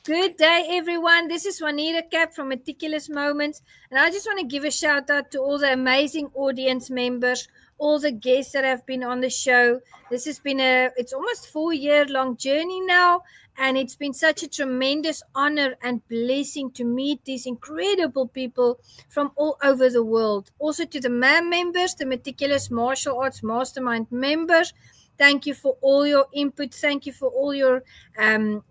Good day, everyone. This is Juanita Kapp from Meticulous Moments, and I just want to give a shout out to all the amazing audience members, all the guests that have been on the show. This has been it's almost 4 year long journey now, and it's been such a tremendous honor and blessing to meet these incredible people from all over the world. Also to the MAM members, the Meticulous Martial Arts Mastermind members. Thank you for all your input. Thank you for all your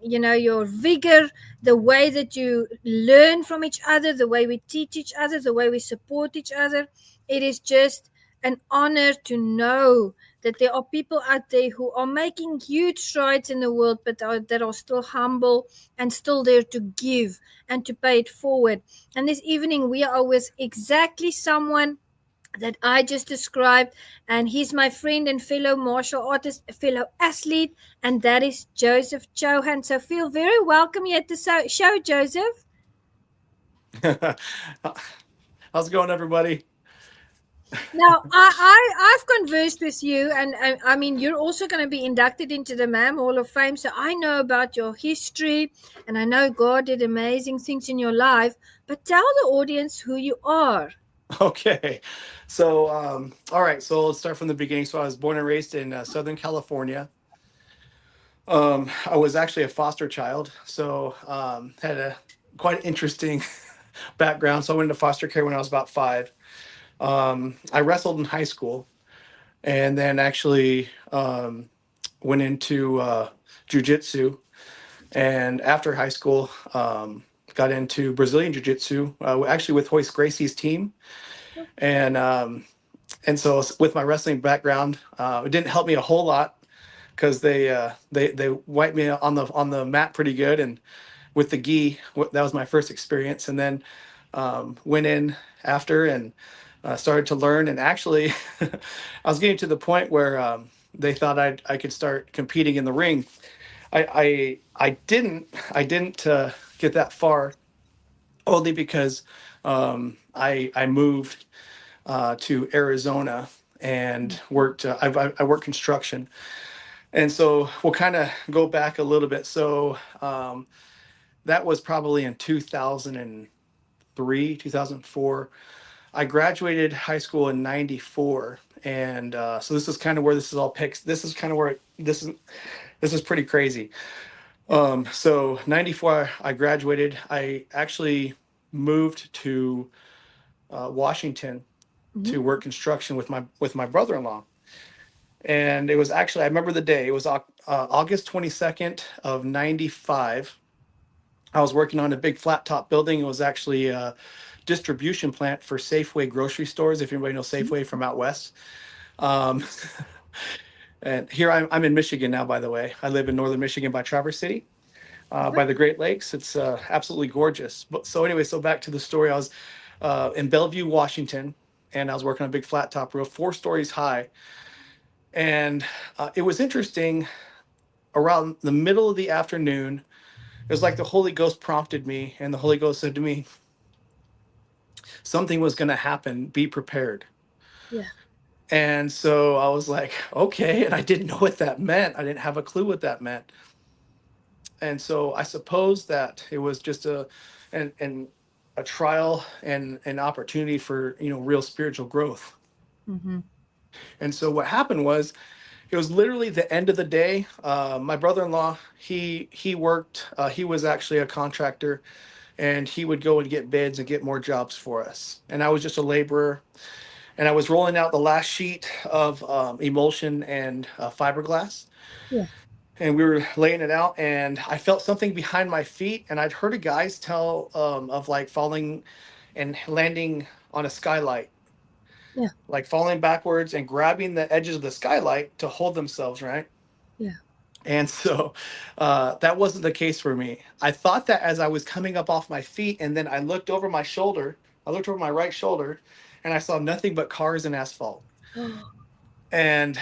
your vigor, the way that you learn from each other, the way we teach each other, the way we support each other. It is just an honor to know that there are people out there who are making huge strides in the world, but that are still humble and still there to give and to pay it forward. And this evening, we are with exactly someone that I just described, and he's my friend and fellow martial artist, fellow athlete, and that is Joseph Chowhan. So feel very welcome here at the show, Joseph. How's it going, everybody? Now, I've conversed with you, and I mean, you're also going to be inducted into the MAM Hall of Fame. So I know about your history, and I know God did amazing things in your life. But tell the audience who you are. Okay. So, all right. So let's start from the beginning. So I was born and raised in Southern California. I was actually a foster child, so had a quite interesting background. So I went into foster care when I was about 5. I wrestled in high school, and then actually went into jujitsu. And after high school, got into Brazilian jiu-jitsu, actually with Hoist Gracie's team. And so with my wrestling background, it didn't help me a whole lot because they wiped me on the mat pretty good, and with the gi, that was my first experience. And then went in after and started to learn. And actually, I was getting to the point where they thought I could start competing in the ring. I didn't get that far, only because I moved to Arizona and worked. I worked construction, and so we'll kind of go back a little bit. So that was probably in 2003, 2004. I graduated high school in '94, and so this is kind of where this is all picks. This is kind of where this is pretty crazy. So '94, I graduated. I actually moved to Washington to Mhm. work construction with my brother-in-law. And it was actually, I remember the day. It was August 22nd of '95. I was working on a big flat top building. It was actually a distribution plant for Safeway grocery stores, if anybody knows Safeway from out west. Um, and here I'm in Michigan now, by the way. I live in northern Michigan by Traverse City, by the Great Lakes. It's absolutely gorgeous. But so anyway, so back to the story. I was in Bellevue, Washington, and I was working on a big flat top roof, 4 stories high. And it was interesting. Around the middle of the afternoon, it was like the Holy Ghost prompted me, and the Holy Ghost said to me, something was going to happen. Be prepared. Yeah. And so I was like, okay. And I didn't know what that meant. I didn't have a clue what that meant. And so I suppose that it was just and a trial and an opportunity for, real spiritual growth. Mm-hmm. And so what happened was, it was literally the end of the day. My brother-in-law, he worked. He was actually a contractor, and he would go and get bids and get more jobs for us. And I was just a laborer, and I was rolling out the last sheet of emulsion and fiberglass, Yeah. and we were laying it out. And I felt something behind my feet, and I'd heard a guys tell of like falling and landing on a skylight, Yeah. like falling backwards and grabbing the edges of the skylight to hold themselves, right? Yeah. And so that wasn't the case for me. I thought that as I was coming up off my feet, and then I looked over my shoulder, I looked over my right shoulder, and I saw nothing but cars and asphalt. Oh, And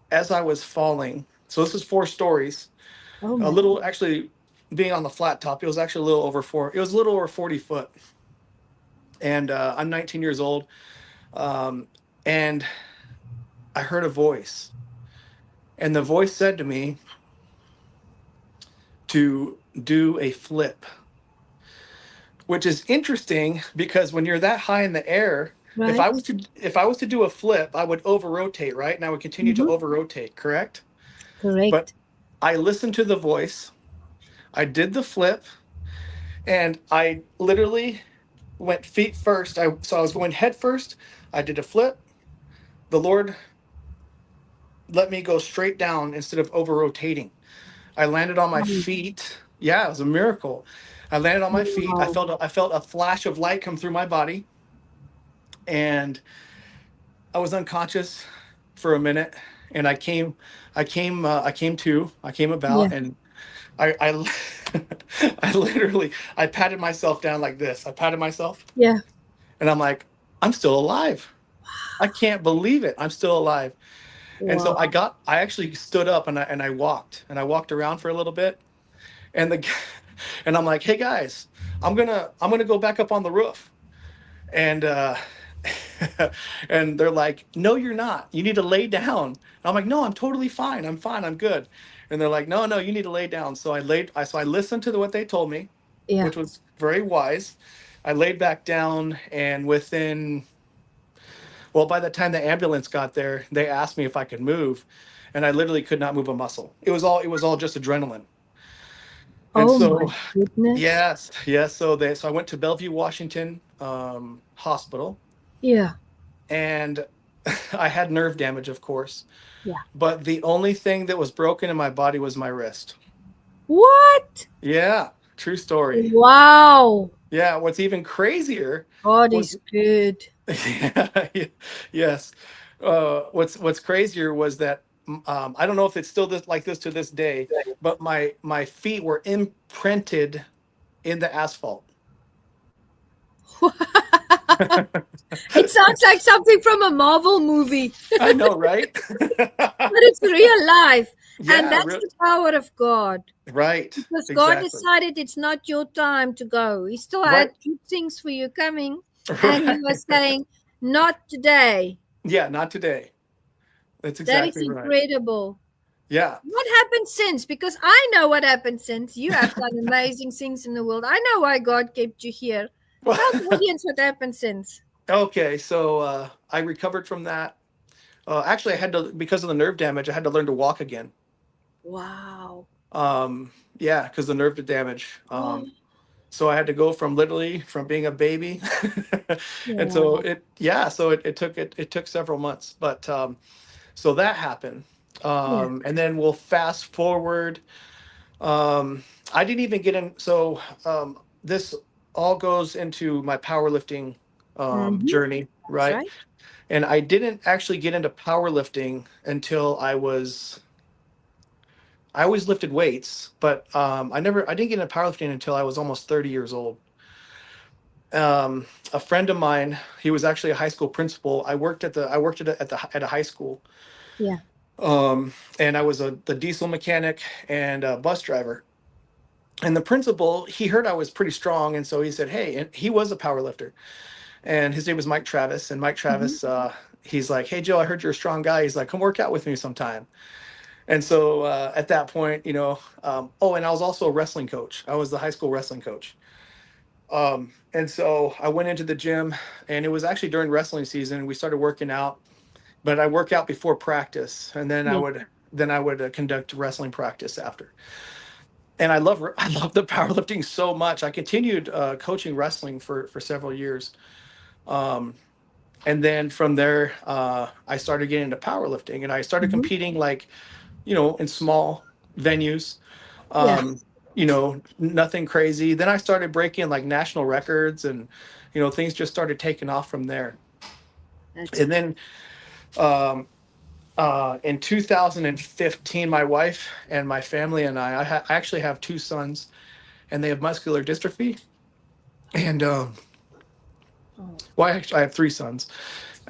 as I was falling, so this is 4 stories, oh a my little God. actually being on the flat top, it was actually a little over it was a little over 40 foot. And I'm 19 years old. Um, and I heard a voice, and the voice said to me to do a flip, which is interesting because when you're that high in the air, Right. if I was to do a flip, I would over rotate, right? And I would continue to Mm-hmm. over rotate, correct? But Correct. I listened to the voice, I did the flip, and I literally went feet first. So I was going head first. I did a flip. The Lord let me go straight down instead of over rotating. I landed on my Wow. feet. Yeah, it was a miracle. I landed on my feet. Wow. I felt a flash of light come through my body, and I was unconscious for a minute. And I came Yeah. about, and I I literally I patted myself down like this. I patted myself, Yeah. and I'm like, I'm still alive. I can't believe it. I'm still alive. And so Wow. I actually stood up and I walked around for a little bit, and and I'm like, hey guys, I'm gonna go back up on the roof, and and they're like, no, you're not. You need to lay down. And I'm like, no, I'm totally fine. I'm fine. I'm good. And they're like, no, you need to lay down. So I listened to what they told me, Yeah. which was very wise. I laid back down, and well, by the time the ambulance got there, they asked me if I could move, and I literally could not move a muscle. It was all just adrenaline. And Oh my so, goodness. yes. So I went to Bellevue, Washington hospital, Yeah. and I had nerve damage, of course. Yeah. But the only thing that was broken in my body was my wrist. What? Yeah, true story. Wow. Yeah, what's even crazier God was is good. yeah, yes. What's crazier was that I don't know if it's still like this to this day, but my feet were imprinted in the asphalt. It sounds like something from a Marvel movie, I know, right? but it's real life. And Yeah, that's the power of God. right. Because God Exactly. decided it's not your time to go. He still Right. had good things for you coming. And He Right. was saying, not today. Yeah, not today. That's That is exactly right. incredible. Yeah. What happened since? Because I know what happened since. You have done amazing things in the world. I know why God kept you here. Tell the audience what happened since. Okay, so I recovered from that. Actually, I had to, because of the nerve damage, I had to learn to walk again. Wow. Yeah, because the nerve damage. Oh, So I had to go from literally from being a baby, and so wow. it took several months, but so that happened, Yeah. and then we'll fast forward. Um, I didn't even get in. So this all goes into my powerlifting Mm-hmm. journey, That's right? right. And I didn't actually get into powerlifting until I always lifted weights, but I didn't get into powerlifting until I was almost 30 years old. A friend of mine, he was actually a high school principal. I worked at a high school, Yeah. and I was the diesel mechanic and a bus driver. And the principal, he heard I was pretty strong, and so he said, "Hey," and he was a power lifter, and his name was Mike Travis. And Mike Mm-hmm. Travis, he's like, "Hey Joe, I heard you're a strong guy." He's like, "Come work out with me sometime." And so at that point, oh, and I was also a wrestling coach. I was the high school wrestling coach. And so I went into the gym, and it was actually during wrestling season. And we started working out, but I work out before practice, and Yeah. then I would conduct wrestling practice after. And I love the powerlifting so much. I continued coaching wrestling for several years, um, and then from there I started getting into powerlifting, and I started Mm-hmm. competing like in small venues. Yeah. Um, Nothing crazy. Then I started breaking like national records, and things just started taking off from there. That's And then um, in 2015, my wife and my family and I actually have two sons, and they have muscular dystrophy. And oh, well, I have three sons,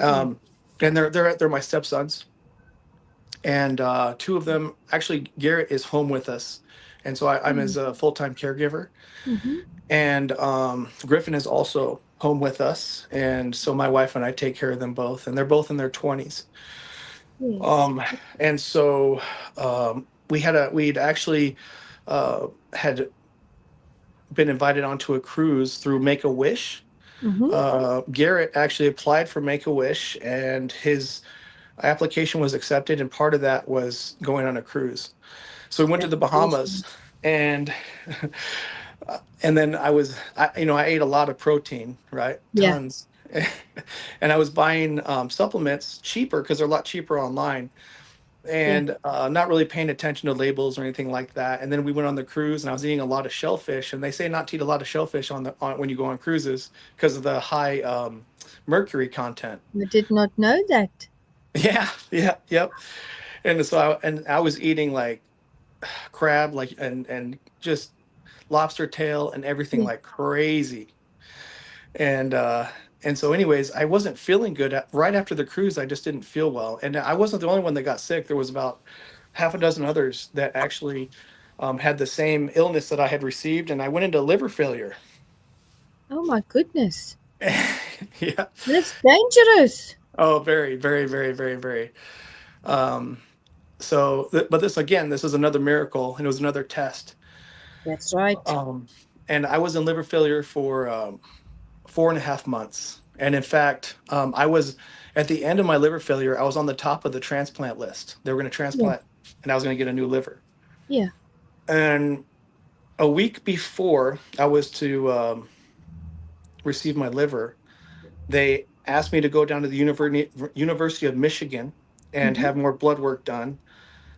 yeah. um, and they're my stepsons. And two of them, actually, Garrett is home with us, and so I'm his full-time caregiver. Mm-hmm. And Griffin is also home with us, and so my wife and I take care of them both, and they're both in their 20s. Yes. Um, and so we'd actually had been invited onto a cruise through Make-A-Wish. Mm-hmm. Garrett actually applied for Make-A-Wish, and his application was accepted, and part of that was going on a cruise. So we went to That's the Bahamas, awesome. and and then I ate a lot of protein, right? Yeah. Tons. And I was buying supplements cheaper because they're a lot cheaper online, Yeah. and not really paying attention to labels or anything like that. And then we went on the cruise, and I was eating a lot of shellfish. And they say not to eat a lot of shellfish on when you go on cruises because of the high mercury content. I did not know that. Yeah, yeah, yep. And so I was eating like crab, like and just lobster tail and everything Yeah. like crazy. And and so anyways, I wasn't feeling good right after the cruise. I just didn't feel well, and I wasn't the only one that got sick. There was about half a dozen others that actually had the same illness that I had received, and I went into liver failure. Oh my goodness. Yeah. That's dangerous. Oh, very, very, very, very, very. Um, but this again, this is another miracle, and it was another test. That's right. Um, and I was in liver failure for 4.5 months. And in fact, I was at the end of my liver failure, I was on the top of the transplant list. They were going to Yeah. transplant, and I was going to get a new liver. Yeah. And a week before I was to receive my liver, they asked me to go down to the University of Michigan and Mm-hmm. have more blood work done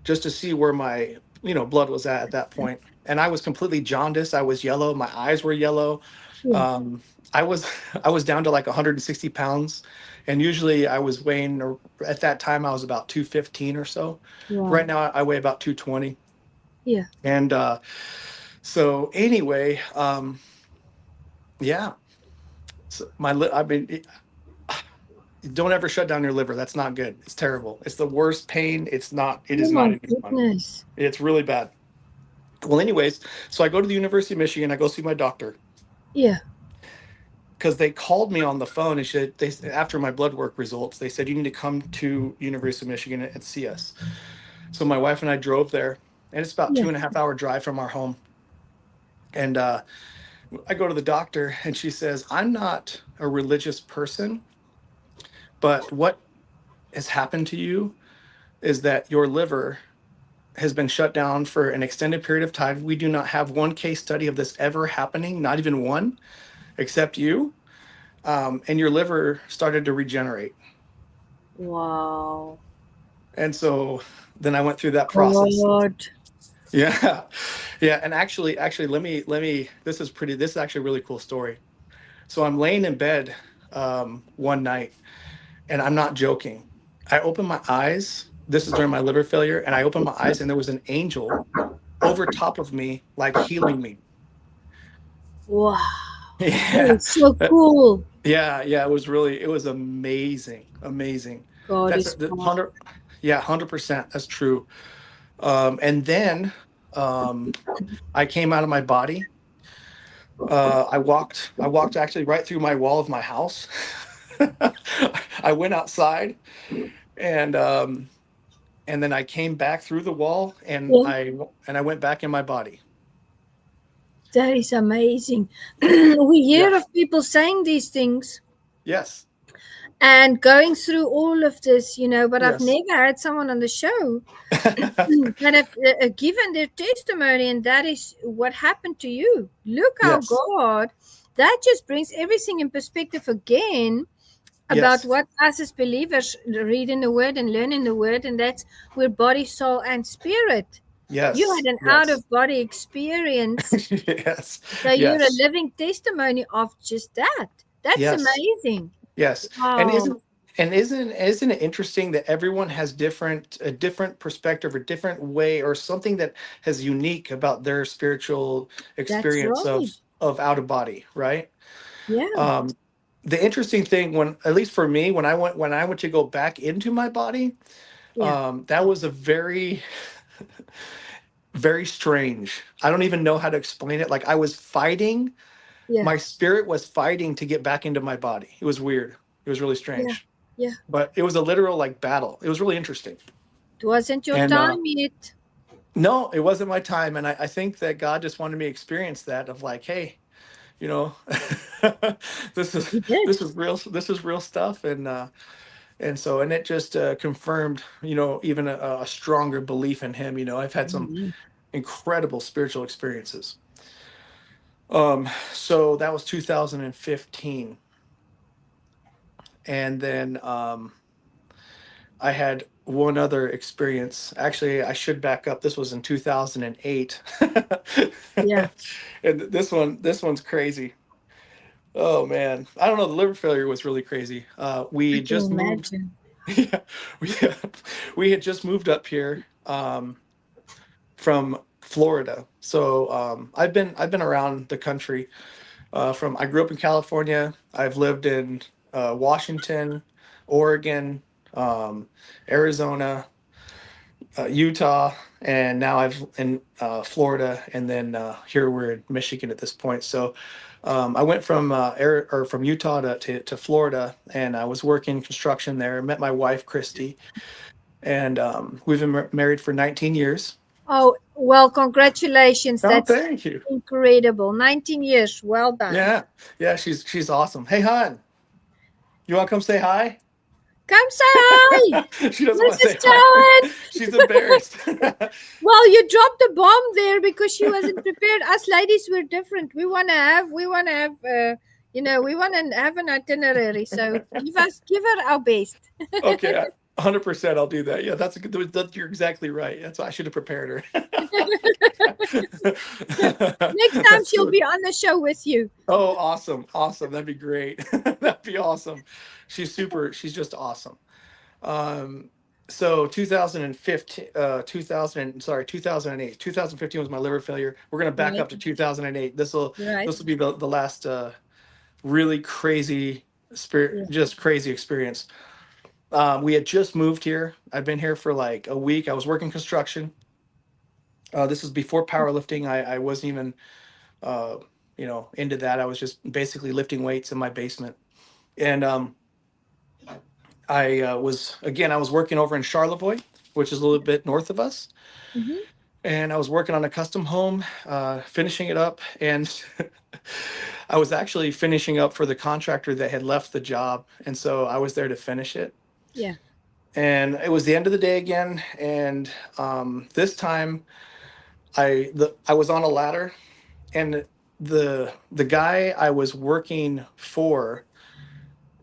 just to see where my blood was at that point. And I was completely jaundiced. I was yellow. My eyes were yellow. Yeah. Um, I was I was down to like 160 pounds, and usually I was weighing, or at that time I was about 215 or so. Right Wow. now I weigh about 220. Yeah. And so anyway, yeah. So I mean, don't ever shut down your liver. That's not good. It's terrible. It's the worst pain. It's not. It Oh is not my any fun. goodness. It's really bad. Well, anyways, so I go to the University of Michigan. I go see my doctor Yeah. because they called me on the phone and after my blood work results, they said you need to come to University of Michigan and see us. So my wife and I drove there, and it's about Yeah. 2.5 hour drive from our home. And I go to the doctor, and she says, "I'm not a religious person, but what has happened to you is that your liver has been shut down for an extended period of time. We do not have one case study of this ever happening, not even one, except you. And your liver started to regenerate." Wow. And so then I went through that process. God. Yeah. Yeah. And actually, this is actually a really cool story. So I'm laying in bed one night, and I'm not joking. I opened my eyes. This is during my liver failure. And I opened my eyes, and there was an angel over top of me, like healing me. Wow. That Yeah. is so cool. Yeah. Yeah. It was amazing. Amazing. God That's is the powerful. 100. Yeah. 100%. That's true. And then um, I came out of my body. I walked actually right through my wall of my house. I went outside, and and then I came back through the wall, and Yeah. I went back in my body. That is amazing. We Yeah. hear of people saying these things Yes. and going through all of this, but I've Yes. never had someone on the show that have given their testimony, and that is what happened to you. Look how Yes. God, that just brings everything in perspective again about Yes. what us as believers read in the Word and learn in the Word, and that's where body, soul, and spirit. You had Yes. an out Yes. of body experience, Yes. so you're a Yes. living testimony of just that. That's Yes. amazing. Yes. And Wow. isn't it interesting that everyone has a different perspective, a different way, or something that has unique about their spiritual That's experience right. of out of body, right? Yeah. Um, the interesting thing, when at least for me, when I went to go back into my body, Yeah. that was a very very strange. I don't even know how to explain it. Like I was fighting, Yeah. my spirit was fighting to get back into my body. It was weird. It was really Yeah. strange. Yeah. But it was a literal like battle. It was really interesting. It wasn't your And time yet. No, it wasn't my time. And I think that God just wanted me to experience that of like, hey, you know, this is You did. this is real stuff. And so, and it just confirmed, you know, even a stronger belief in him. You know, I've had some Amen. incredible spiritual experiences. So that was 2015. And then I had one other experience. Actually, I should back up. This was in 2008. Yeah, And this one's crazy. Oh man. I don't know, the liver failure was really crazy. I We can just moved. imagine. Yeah, we, we had just moved up here from Florida. So I've been around the country. From I grew up in California. I've lived in Washington, Oregon, um, Arizona, Utah, and now I've in Florida, and then here we're in Michigan at this point. So I went from from Utah to Florida, and I was working construction there. Met my wife Christy, and we've been married for 19 years. Oh, well, congratulations. Oh, That's thank you. incredible. 19 years. Well done. Yeah, yeah, she's awesome. Hey, hon, you want to come say hi? Come say hi, She doesn't want to Mrs. say hi. Chowhan. She's embarrassed. Well, you dropped a bomb there because she wasn't prepared. Us ladies, we're different. We want to have an itinerary. So give her our best. Okay, 100%. I'll do that. Yeah, that's a good. You're exactly right. That's I should have prepared her. Next time That's she'll true. be on the show with you. Oh, awesome, awesome. That'd be great. That'd be awesome. She's super. She's just awesome. Um, so 2015, 2008, 2015 was my liver failure. We're gonna back Right, up to 2008. right. This will be the last really crazy Yeah, just crazy experience. We had just moved here. I'd been here for like a week. I was working construction. This was before powerlifting. I wasn't even, uh, you know, into that. I was just basically lifting weights in my basement. And I was working over in Charlevoix, which is a little bit north of us. hmm, And I was working on a custom home, finishing it up. And I was actually finishing up for the contractor that had left the job. And so I was there to finish it. yeah, And it was the end of the day again. And this time I was on a ladder, and the guy I was working for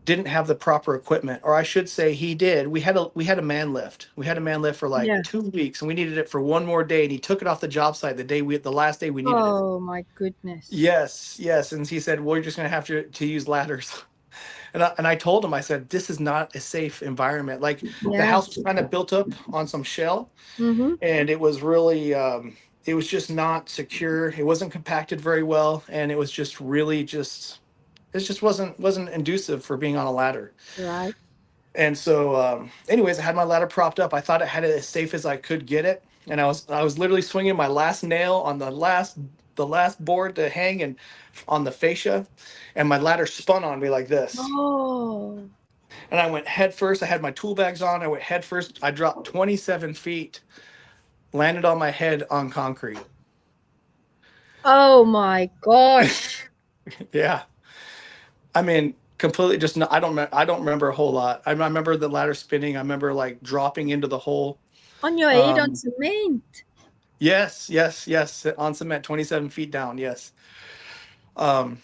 didn't have the proper equipment, or I should say he did. We had a man lift. We had a man lift for like yeah. 2 weeks, and we needed it for one more day. And he took it off the job site the last day we needed it. Oh my goodness. Yes, yes. And he said, "Well, you're just gonna have to use ladders." And I told him, I said, "This is not a safe environment. Like the Yeah. house was kind of built up on some shell, Mm-hmm. and it was really it was just not secure. It wasn't compacted very well, and it was just really just it just wasn't inducive for being on a ladder. Right. And so anyways, I had my ladder propped up. I thought I had it as safe as I could get it, and I was literally swinging my last nail on the last board to hang and on the fascia, and my ladder spun on me like this, Oh. and I went head first. I had my tool bags on. I went head first. I dropped 27 feet, landed on my head on concrete. Oh my gosh. Yeah. I mean, completely just no, I don't remember a whole lot. I remember the ladder spinning. I remember like dropping into the hole. On your head on Um, cement. yes, yes, yes, on cement, 27 feet down. Yes. Um,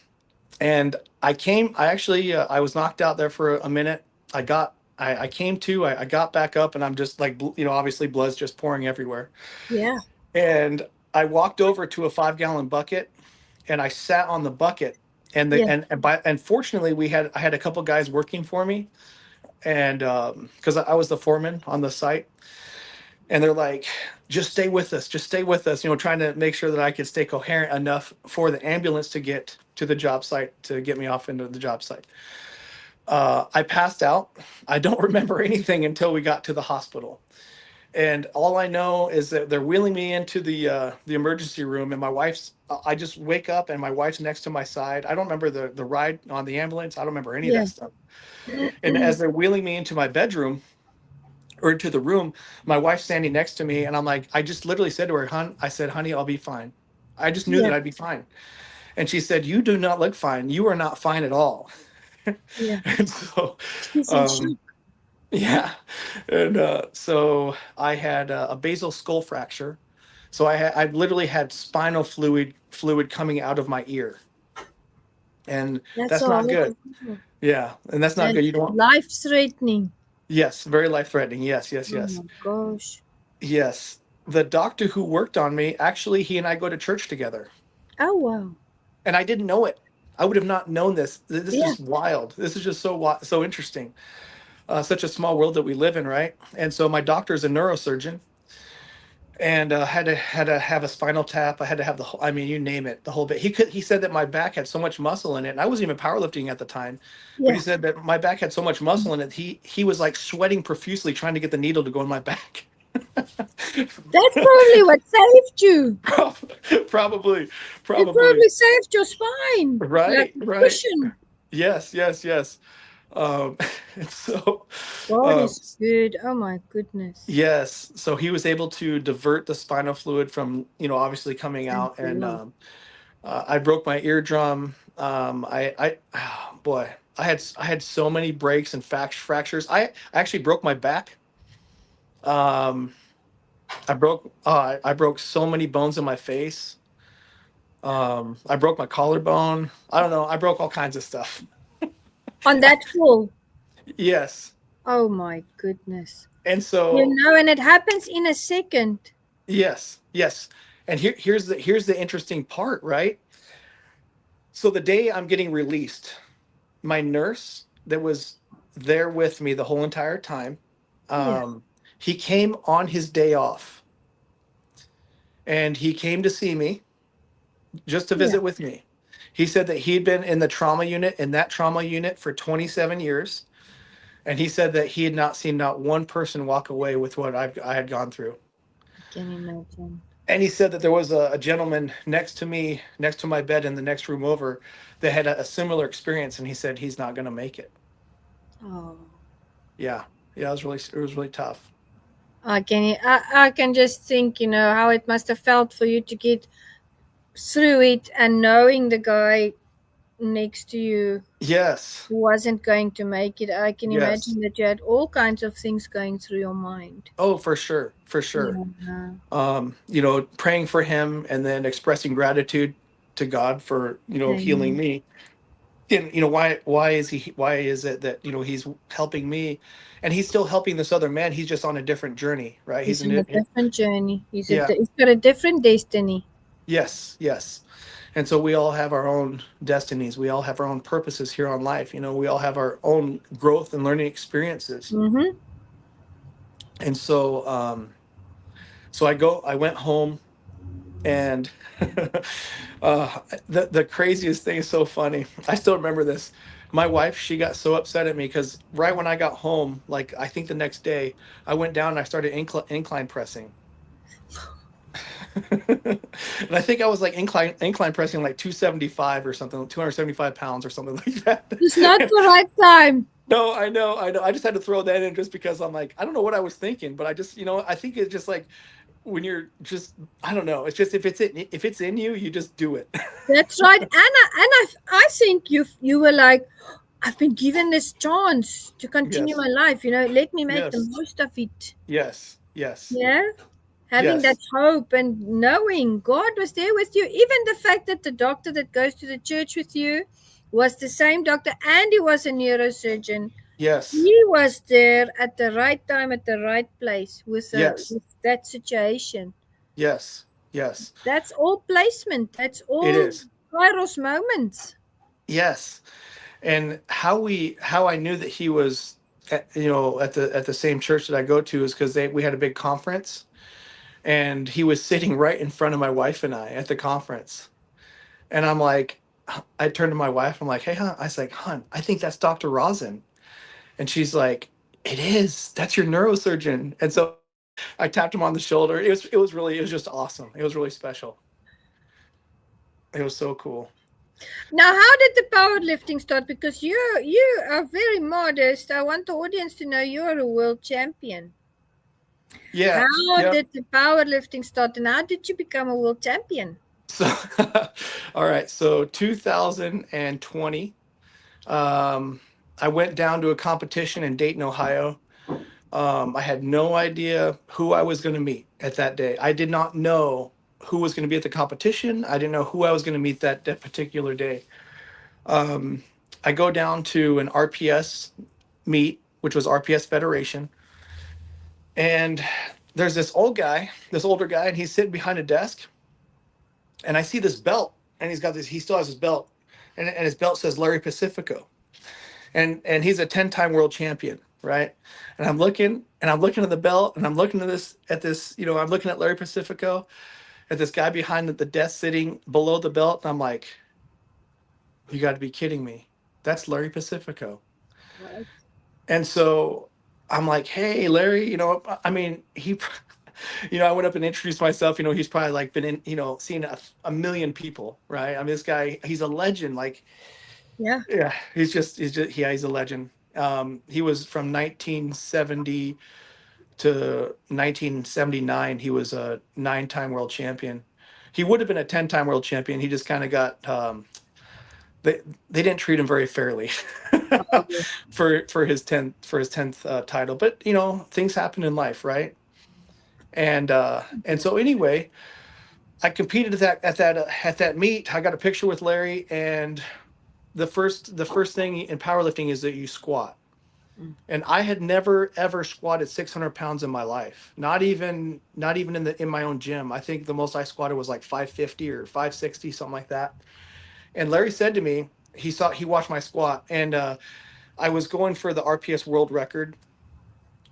and I actually, I was knocked out there for a minute. I came to, I got back up, and I'm just like, you know, obviously blood's just pouring everywhere. Yeah. And I walked over to a 5 gallon bucket, and I sat on the bucket. Yeah. And fortunately I had a couple guys working for me, and because I was the foreman on the site, and they're like, just stay with us, you know, trying to make sure that I could stay coherent enough for the ambulance to get to the job site to get me off into the job site. I passed out. I don't remember anything until we got to the hospital. And all I know is that they're wheeling me into the emergency room, and my wife's. I just wake up, and my wife's next to my side. I don't remember the ride on the ambulance. I don't remember any of Yeah. that stuff. And as they're wheeling me into my bedroom, or into the room, my wife's standing next to me, and I'm like, I just literally said to her, I said, honey, I'll be fine. I just knew Yeah. that I'd be fine. And she said, you do not look fine. You are not fine at all. Yeah. And so, She's in um, shock. yeah. And so I had a basal skull fracture. So I literally had spinal fluid coming out of my ear, and That's that's not good. horrible. Yeah, and that's not And good. You don't. life threatening. Yes, very life threatening. Yes, yes, Oh yes, my gosh. yes. The doctor who worked on me, actually, he and I go to church together, Oh wow. and I didn't know it. I would have not known this. This Yeah. is wild. This is just so interesting. Such a small world that we live in, right? And so my doctor's a neurosurgeon, and had to have a spinal tap. I had to have the whole, I mean, you name it, the whole bit. He said that my back had so much muscle in it, and I wasn't even powerlifting at the time, but he Yeah. said that my back had so much muscle in it. He was like sweating profusely trying to get the needle to go in my back. That's probably what saved you. Probably, It probably. probably saved your spine. Like Right, a right. cushion. Yes, yes, yes. Um, and so, God um, is good. Oh my goodness. yes, so he was able to divert the spinal fluid from, obviously coming Thank out, the and Lord. I broke my eardrum. Oh, boy, I had so many breaks and fractures. I actually broke my back. Um, I broke so many bones in my face. I broke my collarbone. I don't know. I broke all kinds of stuff. On that fall. Yes, Oh my goodness. and so And it happens in a second. yes, yes, and here's the interesting part, right? So the day I'm getting released, my nurse that was there with me the whole entire time, Yeah. um, he came on his day off, and he came to see me just to Yeah. visit with me. He said that he'd been in the trauma unit, in that trauma unit, for 27 years, and he said that he had not seen not one person walk away with what I had gone through. I can imagine. And he said that there was a gentleman next to me, next to my bed in the next room over, that had a similar experience, and he said he's not going to make it. Oh. Yeah, yeah, it was really tough. I can just think, how it must have felt for you to get through it and knowing the guy next to you Yes, wasn't going to make it. I can yes. imagine that you had all kinds of things going through your mind. Oh, for sure, for sure. Yeah. Praying for him and then expressing gratitude to God for healing Amen. me. And why is it that he's helping me, and he's still helping this other man. He's just on a different journey, right? He's on a different journey. Yeah. He's got a different destiny. Yes, yes. And so we all have our own destinies. We all have our own purposes here on life. We all have our own growth and learning experiences. Mm-hmm. And so I went home, and the craziest thing is so funny. I still remember this. My wife, she got so upset at me because right when I got home, like I think the next day, I went down and I started incline pressing. And I think I was like incline pressing like 275 or something, 275 pounds or something like that. It's not the right time. No, I know, I know. I just had to throw that in just because I'm like, I don't know what I was thinking, but I just, I think it's just like when you're just, I don't know. It's just if it's in you, you just do it. That's right. I think you were like, I've been given this chance to continue Yes, my life. Let me make the yes, most of it. yes, yes, Yeah. Having that yes, hope and knowing God was there with you. Even the fact that the doctor that goes to the church with you was the same doctor and he was a neurosurgeon. yes, He was there at the right time, at the right place yes, with that situation. yes, yes. That's all placement. That's It all is. Kairos moments. Yes. And how I knew that he was at the same church that I go to is because we had a big conference, and he was sitting right in front of my wife and I at the conference. And I'm like, I turned to my wife. I'm like, hey, hon. I was like, hon, I think that's Dr. Rosin. And she's like, it is. That's your neurosurgeon. And so I tapped him on the shoulder. It was just awesome. It was really special. It was so cool. Now, how did the powerlifting start? Because you are very modest. I want the audience to know you are a world champion. Yeah. How Yep. did the powerlifting start, and how did you become a world champion? So, all right. So 2020, um, I went down to a competition in Dayton, Ohio. I had no idea who I was going to meet at that day. I did not know who was going to be at the competition. I didn't know who I was going to meet that particular day. Um, I go down to an RPS meet, which was RPS Federation, and there's this older guy, and he's sitting behind a desk, and I see this belt, and he still has his belt, and his belt says Larry Pacifico, and he's a 10-time world champion, right? And I'm looking at the belt, and I'm looking at this, I'm looking at Larry Pacifico, at this guy behind the desk sitting below the belt, and I'm like, you got to be kidding me. That's Larry Pacifico. Right. And so I'm like, hey, Larry, I mean, I went up and introduced myself. He's probably like been in, seen a million people, right? I mean, this guy, he's a legend. Like, Yeah. yeah, yeah, he's a legend. He was from 1970 to 1979. He was a 9-time world champion. He would have been a 10-time world champion. He just kind of got, they they didn't treat him very fairly Oh, for his 10th title. But things happen in life, right? And so anyway, I competed at that meet. I got a picture with Larry, and the first thing in powerlifting is that you squat. mm, And I had never ever squatted 600 pounds in my life. Not even in my own gym. I think the most I squatted was like 550 or 560, something like that. And Larry said to me, he watched my squat, and I was going for the RPS world record,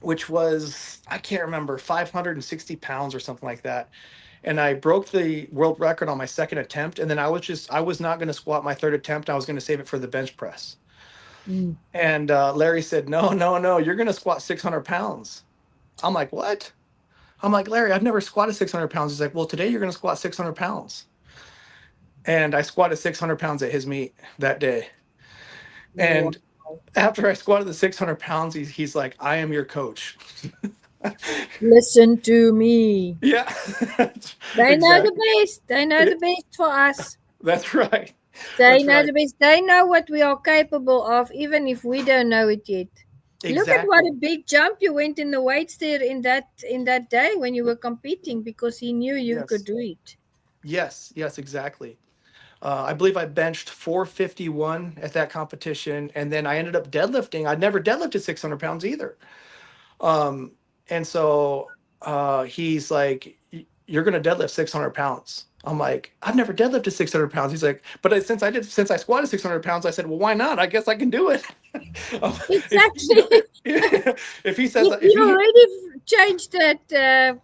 which was, I can't remember, 560 pounds or something like that. And I broke the world record on my second attempt. And then I was not going to squat my third attempt. I was going to save it for the bench press. mm. And Larry said, no, no, no, you're going to squat 600 pounds. I'm like, what? I'm like, Larry, I've never squatted 600 pounds. He's like, well, today you're going to squat 600 pounds. And I squatted 600 pounds at his meet that day. Wow. And after I squatted the 600 pounds, he's like, I am your coach. Listen to me. Yeah, They know the exactly. best. They know the best for us. That's right. They That's know right. the best. They know what we are capable of, even if we don't know it yet. Look at what Exactly. a big jump you went in the weights there in that day when you were competing, because he knew you could Yes. do it. Yes. Yes. Exactly. I believe I benched 451 at that competition, and then I ended up deadlifting. I'd never deadlifted 600 pounds either. Um, and so he's like, "You're going to deadlift 600 pounds." I'm like, "I've never deadlifted 600 pounds." He's like, "But since I squatted 600 pounds," I said, "Well, why not? I guess I can do it." if Exactly. if he says if He he already changed that.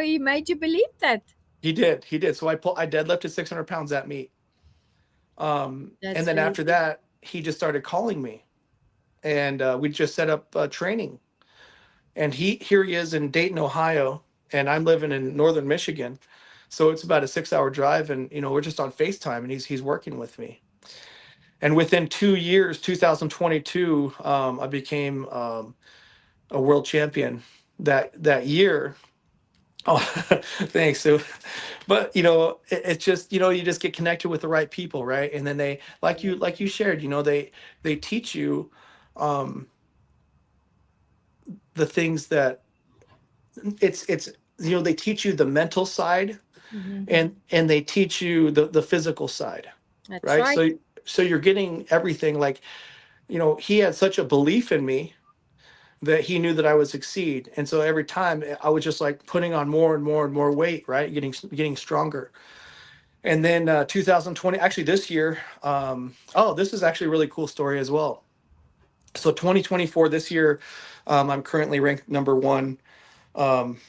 He made you believe that. he did. So I deadlifted 600 pounds at meet. And That's then very after good. that, he just started calling me, and we just set up training. And here he is in Dayton, Ohio, and I'm living in northern Michigan, so it's about a 6-hour drive, and we're just on FaceTime, and he's working with me. And within 2 years, 2022, I became a world champion that year. Oh, thanks. So, but it's just you just get connected with the right people, right? And then they, like you shared, they teach you um, the things that it's they teach you the mental side, Hmm. and they teach you the physical side, That's right? right. So you're getting everything. Like he had such a belief in me that he knew that I would succeed, and so every time I was just like putting on more and more and more weight, right? Getting stronger. And then 2020, actually this year, oh, this is actually a really cool story as well. So 2024, this year, I'm currently ranked number one um,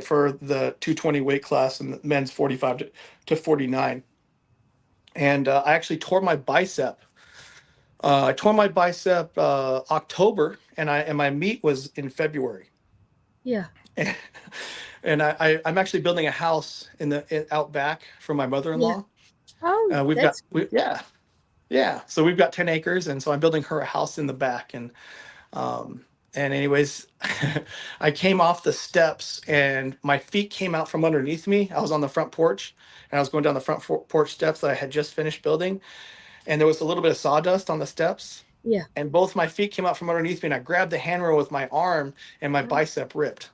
for the 220 weight class and the men's 45 to 49. And I actually tore my bicep. I tore my bicep October, and my meet was in February. Yeah. And I'm actually building a house out back for my Yeah. mother-in-law. Oh, We've got that's yeah. Yeah, so we've got 10 acres, and so I'm building her a house in the back, and And anyways, I came off the steps and my feet came out from underneath me. I was on the front porch and I was going down the front porch steps that I had just finished building. And there was a little bit of sawdust on the steps. Yeah. And both my feet came out from underneath me. And I grabbed the handrail with my arm and my bicep ripped.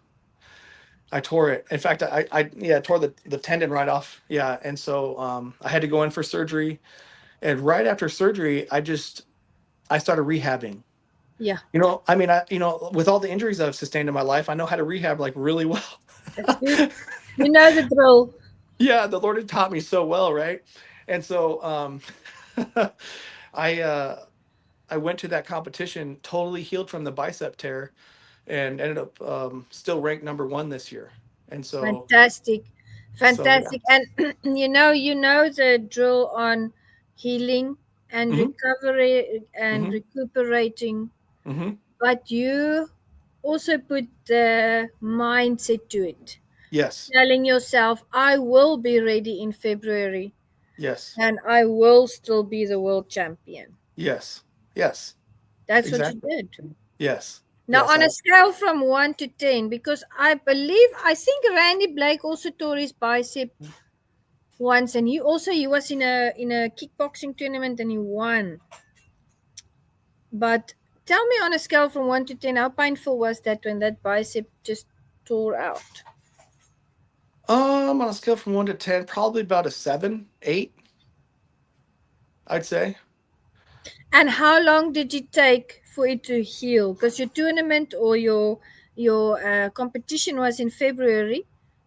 I tore it. In fact, I tore the tendon right off. Yeah. And so I had to go in for surgery. And right after surgery, I started rehabbing. Yeah. I mean, with all the injuries I've sustained in my life, I know how to rehab like really well. That's good. You know the drill. Yeah, the Lord had taught me so well, right? And so I I went to that competition totally healed from the bicep tear and ended up still ranked number one this year. And Fantastic. yeah. Fantastic. And you know the drill on healing and Hmm. recovery and Hmm. recuperating, Hmm. but you also put the mindset to it. Yes. Telling yourself, I will be ready in February Yes. and I will still be the world champion. Yes. Yes. That's what you Exactly. did. Yes. Now, Yes. on a scale from 1 to 10, because I think Randy Blake also tore his bicep once, and he was in a kickboxing tournament and he won. But tell me, on a scale from 1 to 10, how painful was that when that bicep just tore out? On a scale from 1 to 10, probably about a 7, 8, I'd say. And how long did it take for it to heal? Because your tournament or your competition was in February.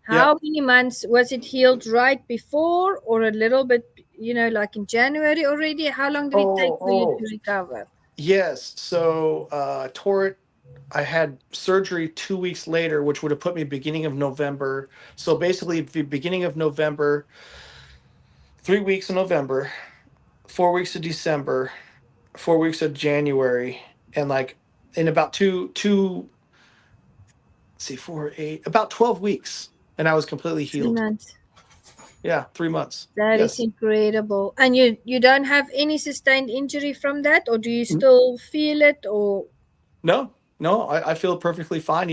Yep. How many months was it healed right before, or a little bit, like in January already? How long did it take for you Oh, to recover? yes. So tore it. I had surgery 2 weeks later, which would have put me beginning of November. So basically, the beginning of November, 3 weeks of November, 4 weeks of December, 4 weeks of January, and like in about let's see, 4, 8, about 12 weeks, and I was completely Three healed. months. Yeah, 3 months. That is Yes. incredible. And you don't have any sustained injury from that, or do you still feel it, or No, no, I feel perfectly fine.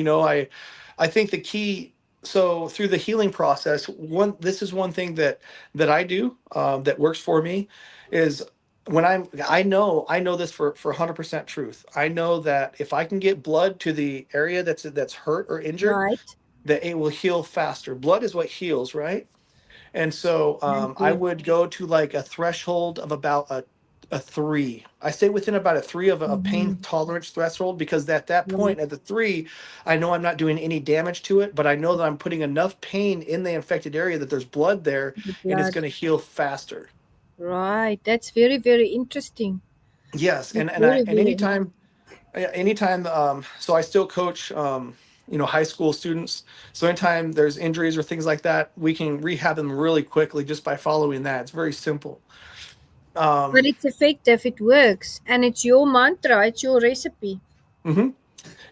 I think the key. So through the healing process, this is one thing that I do that works for me is when I know this for 100% truth. I know that if I can get blood to the area that's hurt or injured, right? that it will heal faster. Blood is what heals, right? And so Very I good. would go to like a threshold of about a 3. I stay within about a 3 of a pain Mm-hmm. tolerance threshold because at that Right. point, at the 3, I know I'm not doing any damage to it, but I know that I'm putting enough pain in the infected area that there's blood there The and it's blood. going to heal faster. Right. That's very, very interesting. Yes, That's and very, very anytime so I still coach high school students. So anytime there's injuries or things like that, we can rehab them really quickly just by following that. It's very simple. but Um, it's effective, it works. And it's your mantra, it's your recipe. mhm.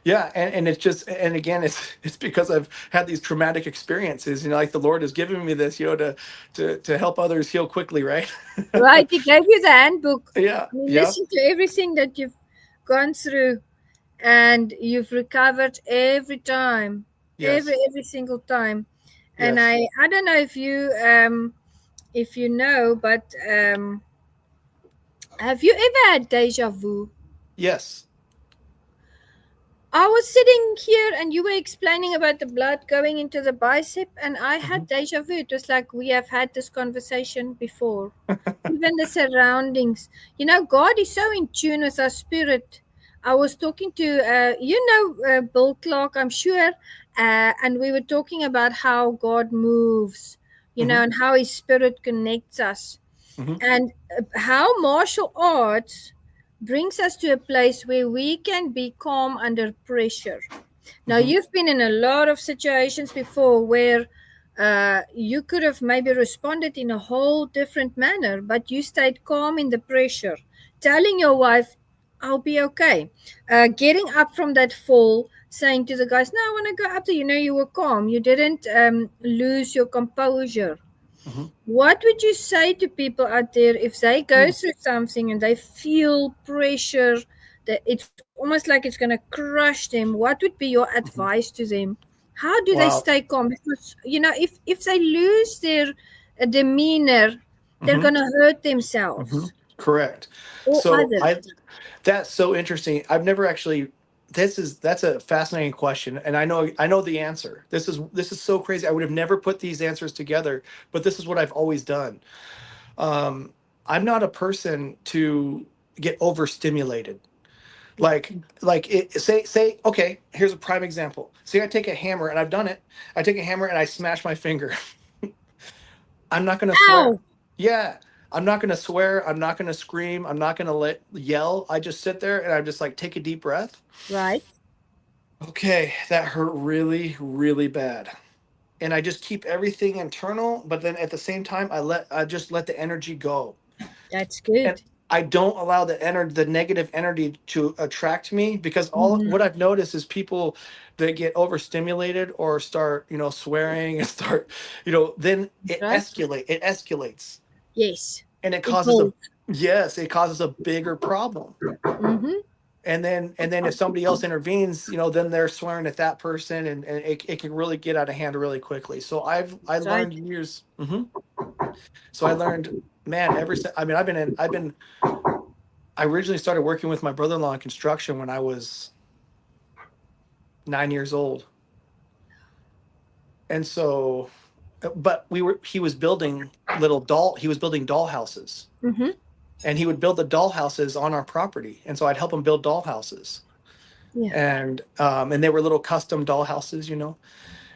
Yeah, and it's just and again it's because I've had these traumatic experiences, like the Lord has given me this, to help others heal quickly, right? Right. He gave you the handbook. Yeah, I mean, yeah, listen to everything that you've gone through and you've recovered every time. yes, Every single time. And yes, I don't know if you know, but have you ever had deja vu? yes. I was sitting here and you were explaining about the blood going into the bicep, and I Hmm. had deja vu. It was like we have had this conversation before. Even the surroundings. God is so in tune with our spirit. I was talking to, Bill Clark, I'm sure, and we were talking about how God moves, Hmm. and how his spirit connects us Hmm. and how martial arts brings us to a place where we can be calm under pressure. Now, Hmm. you've been in a lot of situations before where you could have maybe responded in a whole different manner, but you stayed calm in the pressure, telling your wife, I'll be okay. Getting up from that fall, saying to the guys, no, I want to go up there. You were calm. You didn't lose your composure. Hmm. What would you say to people out there if they go through something and they feel pressure it's almost like it's going to crush them. What would be your Mhm. advice to them? How do they Well, stay calm? Because if they lose their demeanor, they're mhm, going to hurt mhm, themselves correct. or So others. that's so interesting. I've never actually. That's a fascinating question, and I know the answer. This is so crazy. I would have never put these answers together, but this is what I've always done. Um, I'm not a person to get overstimulated. Like say okay, here's a prime example. Say I take a hammer, and I've done it. I take a hammer and I smash my finger. I'm not gonna swear. Ow! Yeah, I'm not gonna swear. I'm not gonna scream. I'm not gonna yell. I just sit there and I just like take a deep breath. Right? Okay, that hurt really, really bad. And I just keep everything internal, but then at the same time, I just let the energy go. That's And good. I don't allow the negative energy to attract me, because all Mm-hmm. what I've noticed is people that get overstimulated or start, swearing and start, then Right? it escalates, Yes. and it It causes a holds. yes, it causes a bigger problem. Mm-hmm. And then if somebody else intervenes, then they're swearing at that person, and it can really get out of hand really quickly. So I That's right. learned years. So I learned, man, I mean, I originally started working with my brother-in-law in construction when I was 9 years old. And so, but he was building he was building doll houses, Mm-hmm. and he would build the doll houses on our property. And so I'd help him build doll houses. Yeah. And they were little custom doll houses.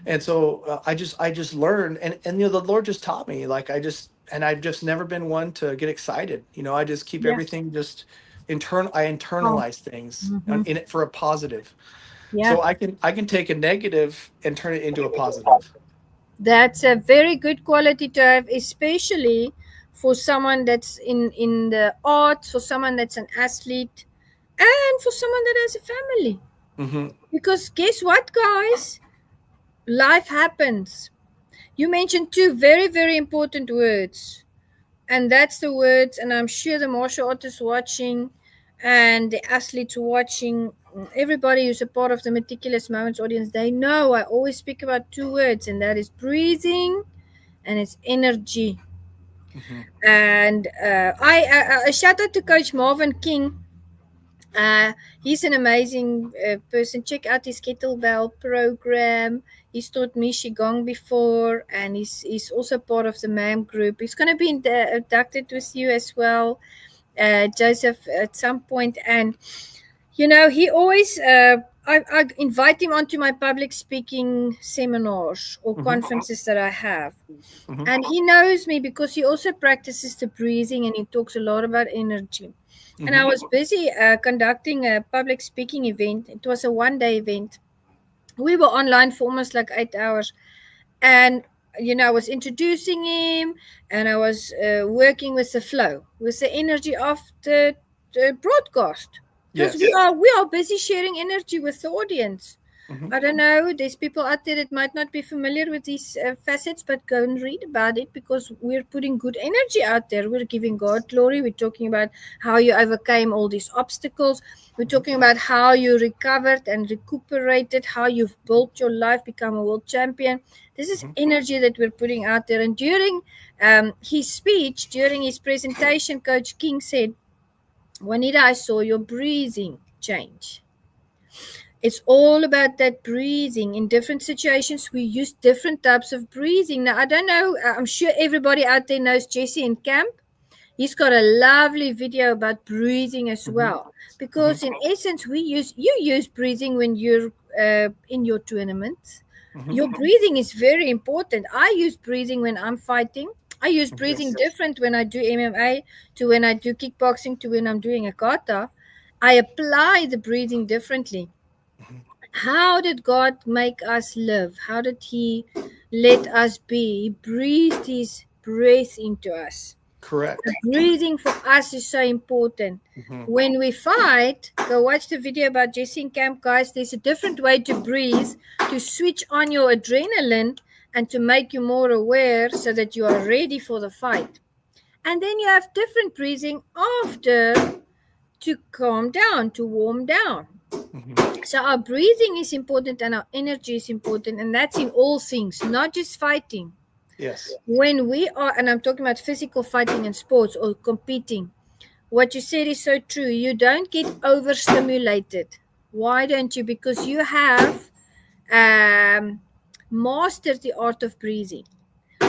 And so I just learned, and the Lord just taught me, like I've just never been one to get excited. I just keep Yeah. everything just I Oh. internalize things Mm-hmm. in it for a positive. Yeah. So I can take a negative and turn it into a positive. That's a very good quality to have, especially for someone that's in the arts, for someone that's an athlete, and for someone that has a family. Hmm. Because guess what, guys? Life happens. You mentioned two very, very important words, and that's the words. And I'm sure the martial artists watching, and the athletes watching, everybody who's a part of the Meticulous Moments audience, they know I always speak about two words, and that is breathing and it's energy. Hmm. And I shout out to Coach Marvin King. He's an amazing person. Check out his kettlebell program. He's taught me qigong before, and he's also part of the MAM group. He's going to be inducted with you as well, Joseph, at some point. And he always, I invite him onto my public speaking seminars or Hmm. conferences that I have. Hmm. And he knows me because he also practices the breathing and he talks a lot about energy. And I Hmm. was busy conducting a public speaking event. It was a 1 day event. We were online for almost like 8 hours. And, I was introducing him and I was working with the flow, with the energy of the broadcast. Because we Yes. are busy sharing energy with the audience. Hmm. I don't know. There's people out there that might not be familiar with these facets, but go and read about it because we're putting good energy out there. We're giving God glory. We're talking about how you overcame all these obstacles. We're talking about how you recovered and recuperated, how you've built your life, become a world champion. This is Hmm. energy that we're putting out there. And during his speech, during his presentation, Coach King said, Juanita, I saw your breathing change. It's all about that breathing. In different situations, we use different types of breathing. Now, I don't know, I'm sure everybody out there knows Jesse in camp. He's got a lovely video about breathing as Hmm. well. Hmm. Because in essence, you use breathing when you're in your tournament. Hmm. Your breathing is very important. I use breathing when I'm fighting. I use breathing Yes. different when I do MMA to when I do kickboxing to when I'm doing a kata. I apply the breathing differently. Hmm. How did God make us live? How did He let us be? He breathed His breath into us. Correct. Breathing for us is so important. Hmm. When we fight, go watch the video about Jesse in camp, guys. There's a different way to breathe to switch on your adrenaline and to make you more aware so that you are ready for the fight. And then you have different breathing after to calm down, to warm down. Hmm. So our breathing is important and our energy is important, and that's in all things, not just fighting. Yes. When we are, and I'm talking about physical fighting in sports or competing, what you said is so true. You don't get overstimulated. Why don't you? Because you have um, mastered the art of breathing.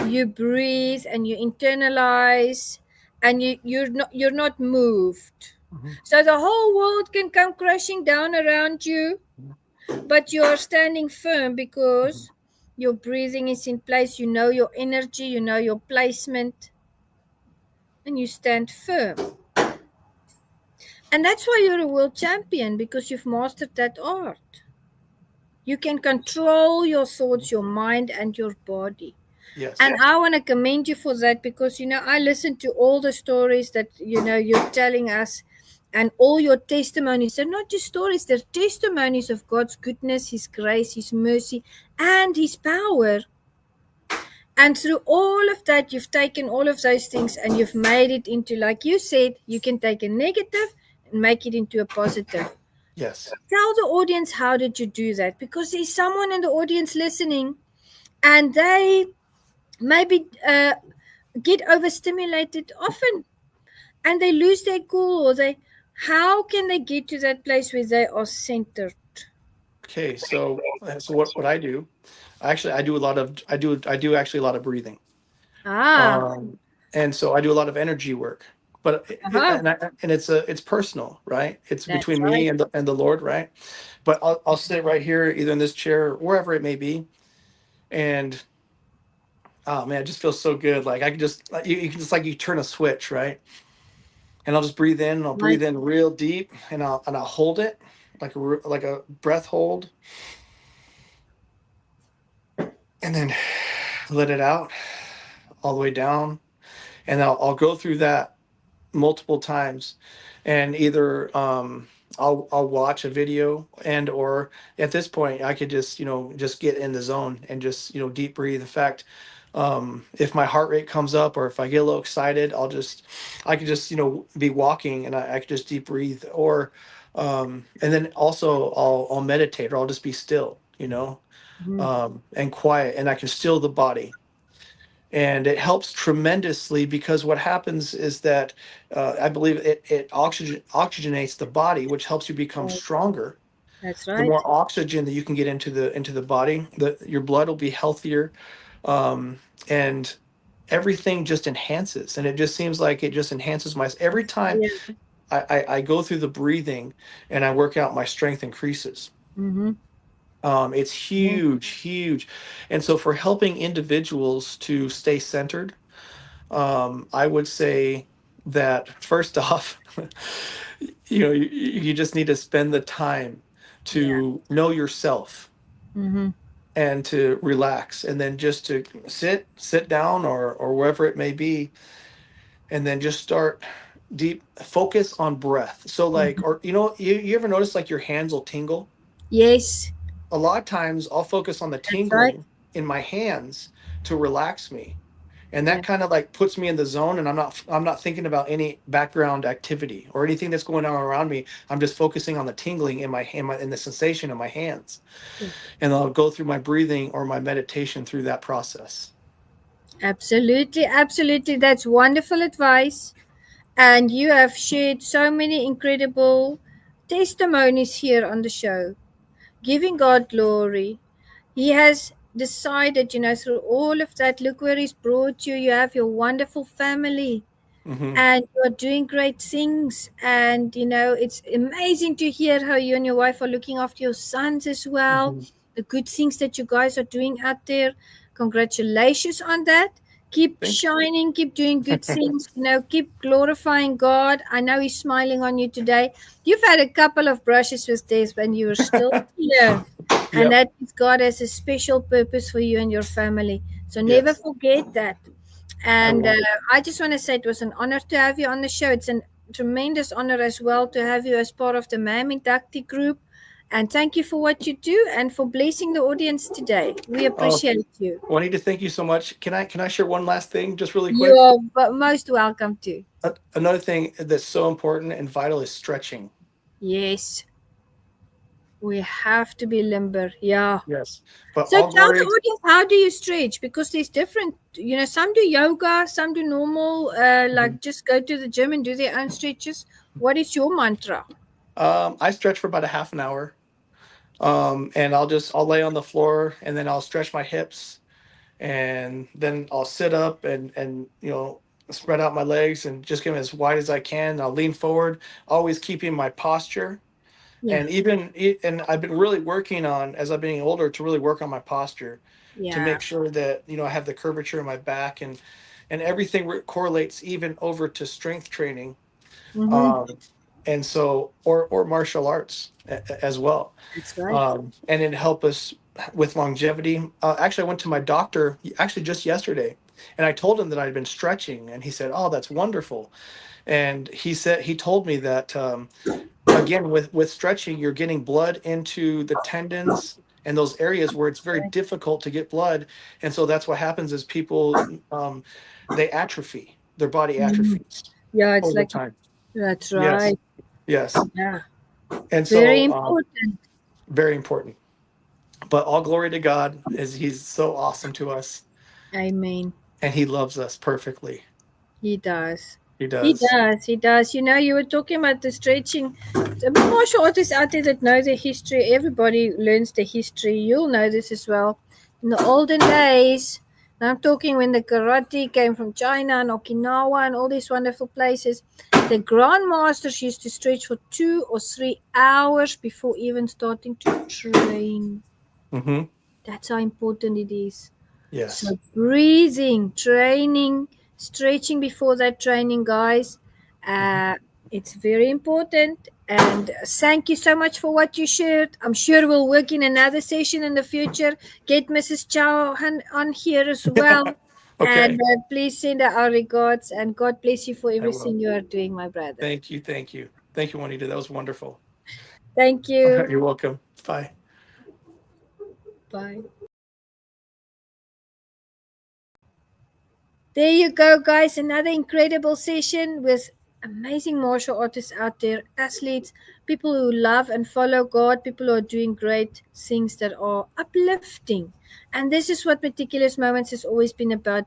You breathe and you internalize, and you're not moved. Hmm. So the whole world can come crashing down around you, but you are standing firm Hmm. because your breathing is in place. You know your energy, you know your placement, and you stand firm. And that's why you're a world champion, because you've mastered that art. You can control your thoughts, your mind, and your body. Yes. And I want to commend you for that, because I listened to all the stories that you're telling us, and all your testimonies. They're not just stories, they're testimonies of God's goodness, His grace, His mercy, and His power. And through all of that, you've taken all of those things and you've made it into, like you said, you can take a negative and make it into a positive. Yes. Tell the audience, how did you do that? Because there's someone in the audience listening, and they maybe get overstimulated often, and they lose their cool, or they, how can they get to that place where they are centered? Okay. So what I do, actually, I do actually a lot of breathing. Ah, Um, and so I do a lot of energy work, but uh-huh. it's personal, right? It's That's between right. me and the Lord, right? But I'll sit right here, either in this chair, wherever it may be, and oh man, it just feels so good. Like I can just like, you can just like you turn a switch, right? And I'll just breathe in, and I'll Right. breathe in real deep, and I'll hold it like like a breath hold, and then let it out all the way down, and I'll go through that multiple times, and either I'll watch a video, and or at this point I could just just get in the zone and just deep breathe. In fact, if my heart rate comes up or if I get a little excited, I could just be walking, and I could just deep breathe, or and then also I'll meditate, or I'll just be still, Mhm. and quiet, and I can still the body. And it helps tremendously, because what happens is that I believe it oxygenates the body, which helps you become Right. stronger. That's The right. more oxygen that you can get into the body, your blood will be healthier, and everything just enhances. And it just seems like it just enhances my every time Yeah. I go through the breathing and I work out, my strength increases. Mm-hmm. It's huge, huge. And so for helping individuals to stay centered, I would say that first off, you just need to spend the time Yeah. to know yourself Mm-hmm. and to relax, and then just to sit down, or wherever it may be, and then just start deep focus on breath. So like, Mm-hmm. or you ever notice like your hands will tingle? Yes, A lot of times I'll focus on the that's right. tingling in my hands to relax me, and Yeah. that kind of like puts me in the zone, and I'm not thinking about any background activity or anything that's going on around me. I'm just focusing on the tingling in the sensation in my hands, Yeah. and I'll go through my breathing or my meditation through that process. Absolutely, absolutely. That's wonderful advice. And you have shared so many incredible testimonies here on the show, giving God glory. He has decided, through all of that, look where He's brought you. You have your wonderful family, Hmm. and you're doing great things. And it's amazing to hear how you and your wife are looking after your sons as well, Hmm. the good things that you guys are doing out there. Congratulations on that. Keep Thank shining, keep doing good things, keep glorifying God. I know He's smiling on you today. You've had a couple of brushes with death, and you're still here, and Yep. that is, God has a special purpose for you and your family. So never Yes, forget that. I And won't. I just want to say it was an honor to have you on the show. It's a tremendous honor as well to have you as part of the MAM inductee group. And thank you for what you do and for blessing the audience today. We Oh, appreciate you. Juanita, thank you so much. Can I share one last thing just really You quick? are most welcome to. Another thing that's so important and vital is stretching. Yes, we have to be limber. Yeah. Yes. But So all tell the glory. audience, how do you stretch? Because there's different, some do yoga, some do normal, like just go to the gym and do their own stretches. What is your mantra? I stretch for about a half an hour. And I'll lay on the floor and then I'll stretch my hips and then I'll sit up and spread out my legs and just get them as wide as I can. I'll lean forward, always keeping my posture. Yeah. And I've been really working on, as I'm being older, to really work on my posture to Yeah. make sure that I have the curvature in my back and everything correlates even over to strength training, Mm-hmm. um, and so or martial arts as well, That's right. and it helped us with longevity. Actually, I went to my doctor actually just yesterday, and I told him that I'd been stretching, and he said, "Oh, that's wonderful." And he told me that again with stretching, you're getting blood into the tendons and those areas where it's very Right. difficult to get blood, and so that's what happens is people they atrophy, their body Mhm. atrophies Yeah, it's over like, time. that's Yes, right. yes, Yeah. and Very so important. very important. But all glory to God, as He's so awesome to us, Amen. and He loves us perfectly. He does. He He does. does. He does. You were talking about the stretching. The martial artists out there that know the history, everybody learns the history. You'll know this as well. In the olden days, and I'm talking when the karate came from China and Okinawa and all these wonderful places, the grandmasters used to stretch for 2 or 3 hours before even starting to train. Mm-hmm. That's how important it is. Yes. So breathing, training, stretching before that training, guys. Mhm. Uh, it's very important. And thank you so much for what you shared. I'm sure we'll work in another session in the future. Get Mrs. Chowhan on here as well. And Okay, please send her our regards. And God bless you for I will. everything you are doing, my brother. Thank you. Thank you. Thank you, Juanita. That was wonderful. Thank you. You're welcome. Bye. Bye. There you go, guys. Another incredible session with amazing martial artists out there, athletes, people who love and follow God, people who are doing great things that are uplifting. And this is what Meticulous Moments has always been about,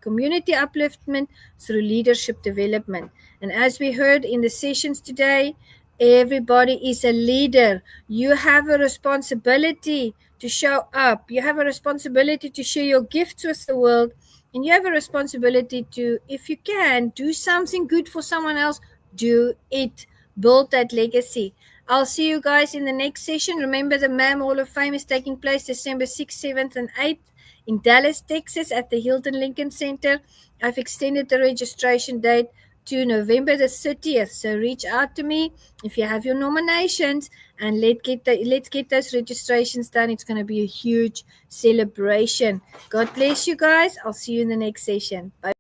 community upliftment through leadership development. And as we heard in the sessions today, everybody is a leader. You have a responsibility to show up, you have a responsibility to share your gifts with the world, and you have a responsibility to, if you can, do something good for someone else. Do it. Build that legacy. I'll see you guys in the next session. Remember, the MAM Hall of Fame is taking place December 6th, 7th, and 8th in Dallas, Texas at the Hilton Lincoln Center. I've extended the registration date to November the 30th. So reach out to me if you have your nominations, and let's get those registrations done. It's going to be a huge celebration. God bless you guys. I'll see you in the next session. Bye.